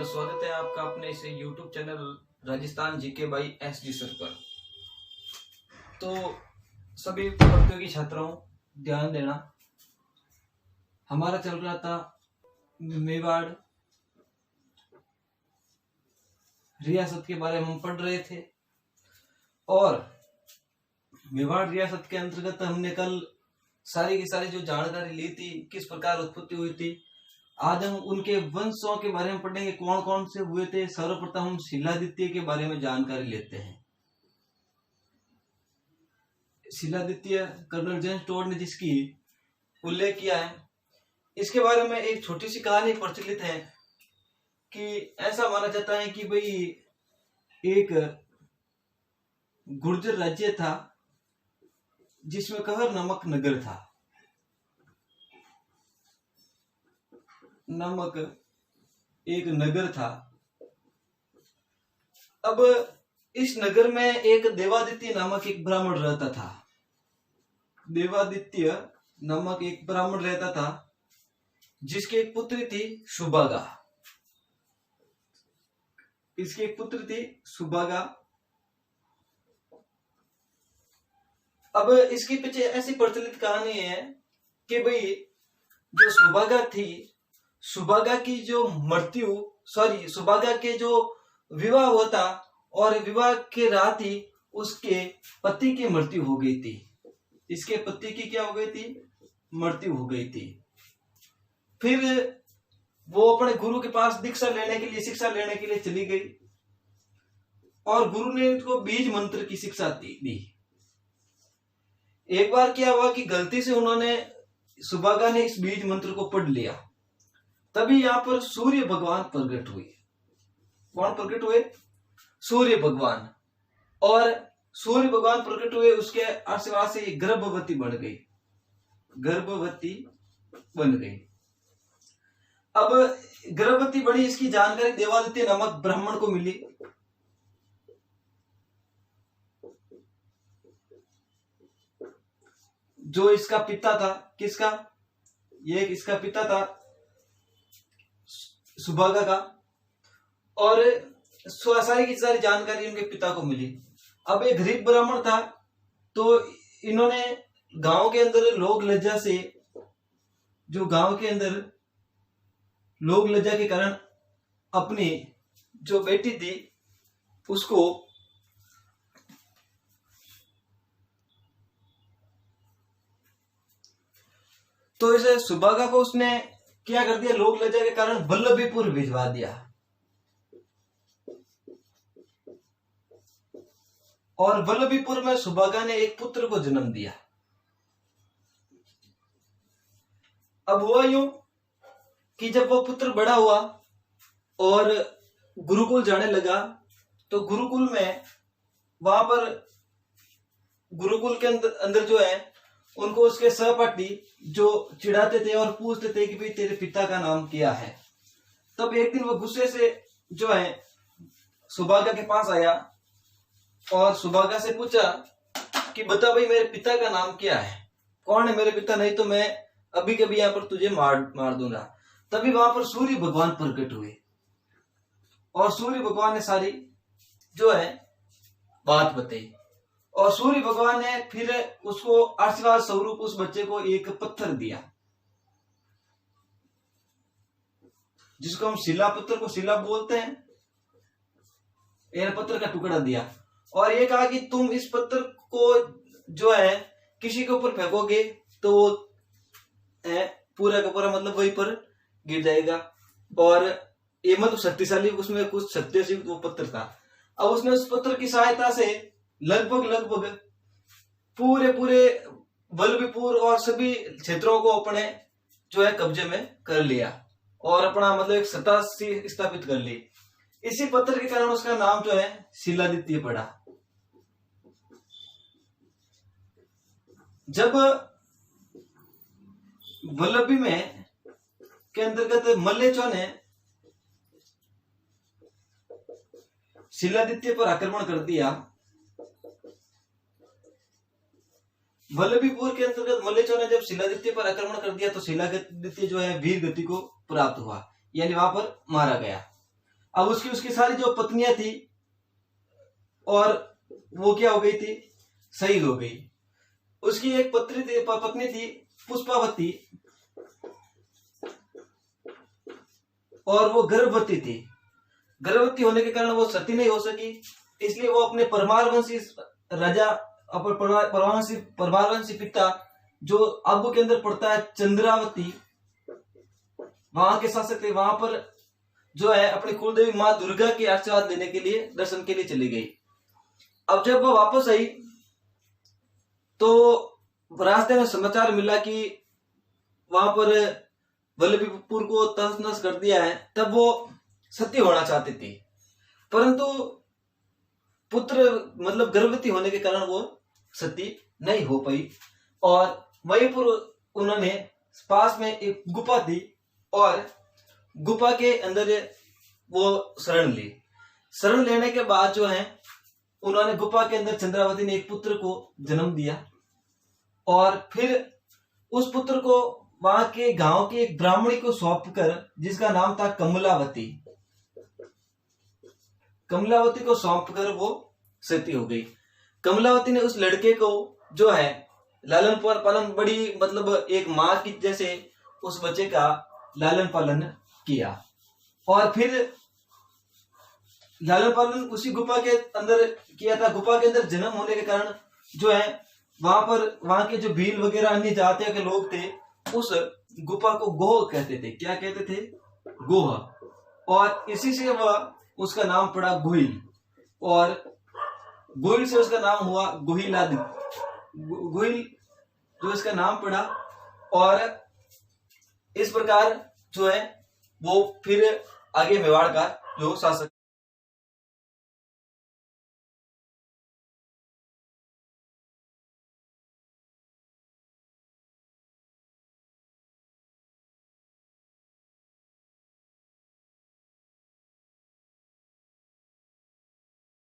स्वागत है आपका अपने इस YouTube channel Rajasthan GK by SD sir पर। तो सभी प्रतियोगी छात्रों ध्यान देना, हमारा चल रहा था मेवाड़ रियासत के बारे में हम पढ़ रहे थे और मेवाड़ रियासत के अंतर्गत हमने कल सारी की सारी जो जानकारी ली थी, किस प्रकार उत्पत्ति हुई थी। आज हम उनके वंशों के बारे में पढ़ेंगे, कौन कौन से हुए थे। सर्वप्रथम हम शिलादित्य के बारे में जानकारी लेते हैं। शिलादित्य कर्नल जेम्स टोड ने जिसकी उल्लेख किया है, इसके बारे में एक छोटी सी कहानी प्रचलित है कि ऐसा माना जाता है कि भाई एक गुर्जर राज्य था जिसमें कहर नामक नगर था। नामक एक नगर था। अब इस नगर में एक देवादित्य नामक एक ब्राह्मण रहता था। देवादित्य नामक एक ब्राह्मण रहता था जिसकी एक पुत्री थी सुभागा। इसकी एक पुत्री थी सुभागा। अब इसके पीछे ऐसी प्रचलित कहानी है कि भाई जो सुभागा थी, सुभागा की जो सुभागा के जो विवाह हुआ था और विवाह के रात ही उसके पति की मृत्यु हो गई थी। इसके पति की क्या हो गई थी? मृत्यु हो गई थी। फिर वो अपने गुरु के पास शिक्षा लेने के लिए चली गई और गुरु ने उसको बीज मंत्र की शिक्षा दी। एक बार क्या हुआ कि गलती से सुभागा ने इस बीज मंत्र को पढ़ लिया। तभी यहाँ पर सूर्य भगवान प्रकट हुए। कौन प्रकट हुए? सूर्य भगवान। और सूर्य भगवान प्रकट हुए, उसके आशीर्वाद से गर्भवती बन गई। अब गर्भवती बनी, इसकी जानकारी देवादित्य नामक ब्राह्मण को मिली। जो इसका पिता था, किसका? ये इसका पिता था सुभागा का। और सारी की सारी जानकारी उनके पिता को मिली। अब एक गरीब ब्राह्मण था, तो इन्होंने गांव के अंदर लोक लज्जा के कारण अपनी जो बेटी थी उसको तो इसे सुभागा को उसने क्या कर दिया? लोक लज्जा के कारण वल्लभीपुर भिजवा दिया। और वल्लभीपुर में सुभागा ने एक पुत्र को जन्म दिया। अब हुआ यूं कि जब वो पुत्र बड़ा हुआ और गुरुकुल जाने लगा, तो गुरुकुल में वहां पर गुरुकुल के अंदर जो है उनको उसके सहपाठी जो चिढ़ाते थे और पूछते थे कि भाई तेरे पिता का नाम क्या है। तब एक दिन वो गुस्से से जो है सुभागा के पास आया और सुभागा से पूछा कि बता भाई मेरे पिता का नाम क्या है, कौन है मेरे पिता, नहीं तो मैं अभी कभी यहाँ पर तुझे मार दूंगा। तभी वहां पर सूर्य भगवान प्रकट हुए और सूर्य भगवान ने सारी जो है बात बताई। और सूर्य भगवान ने फिर उसको आशीर्वाद स्वरूप उस बच्चे को एक पत्थर दिया, जिसको हम शिलापत्थर को शिला बोलते हैं। पत्थर का टुकड़ा दिया और ये कहा कि तुम इस पत्थर को जो है किसी के ऊपर फेंकोगे तो वो पूरा का पूरा मतलब वहीं पर गिर जाएगा। और ये मतलब शक्तिशाली, उसमें कुछ शक्तिशाली वो पत्थर था। अब उसने उस पत्थर की सहायता से लगभग पूरे वल्लभीपुर और सभी क्षेत्रों को अपने जो है कब्जे में कर लिया और अपना मतलब एक सत्ता स्थापित कर ली। इसी पत्थर के कारण उसका नाम जो है शिलादित्य पड़ा। जब वल्लभी में के अंतर्गत मल्लेचों ने शिलादित्य पर आक्रमण कर दिया, वल्लभीपुर के अंतर्गत मल्लेचों ने जब शिलादित्य पर आक्रमण कर दिया तो शिलादित्य जो है वीर गति को प्राप्त हुआ, यानी वहां पर मारा गया। अब उसकी सारी जो पत्नियां थी और वो क्या हो गई थी, शहीद हो गई। उसकी एक पत्नी थी पुष्पावती, और वो गर्भवती थी। गर्भवती होने के कारण वो सती नहीं हो सकी, इसलिए वो अपने परमारवंशी राजा, परमारवंशी पिता जो अब के अंदर पड़ता है चंद्रावती, वहां के शासक थे, वहां पर जो है अपनी कुलदेवी मां दुर्गा के आशीर्वाद लेने के लिए, दर्शन के लिए चली गई। अब जब वो वापस आई तो रास्ते में समाचार मिला कि वहां पर वल्लभीपुर को तहस नहस कर दिया है। तब वो सती होना चाहती थी, परंतु पुत्र मतलब गर्भवती होने के कारण वो सती नहीं हो पाई। और वहीं पर उन्होंने पास में एक गुफा थी और गुफा के अंदर वो शरण ली। शरण लेने के बाद जो है उन्होंने गुफा के अंदर चंद्रावती ने एक पुत्र को जन्म दिया, और फिर उस पुत्र को वहां के गांव की एक ब्राह्मणी को सौंप कर, जिसका नाम था कमलावती, कमलावती को सौंप कर वो सती हो गई। कमलावती ने उस लड़के को जो है लालन पालन, बड़ी मतलब एक माँ की जैसे उस बच्चे का लालन पालन किया, और फिर लालन पालन उसी गुफा के अंदर किया था। गुफा के अंदर जन्म होने के कारण जो है वहां के जो भील वगैरह अन्य जातियों के लोग थे उस गुफा को गोह कहते थे। क्या कहते थे? गोह। और इसी से वह उसका नाम पड़ा गोहिल, और गोहिल से उसका नाम हुआ गोहिलादि, गोहिल जो इसका नाम पड़ा। और इस प्रकार जो है वो फिर आगे मेवाड़ का जो शासक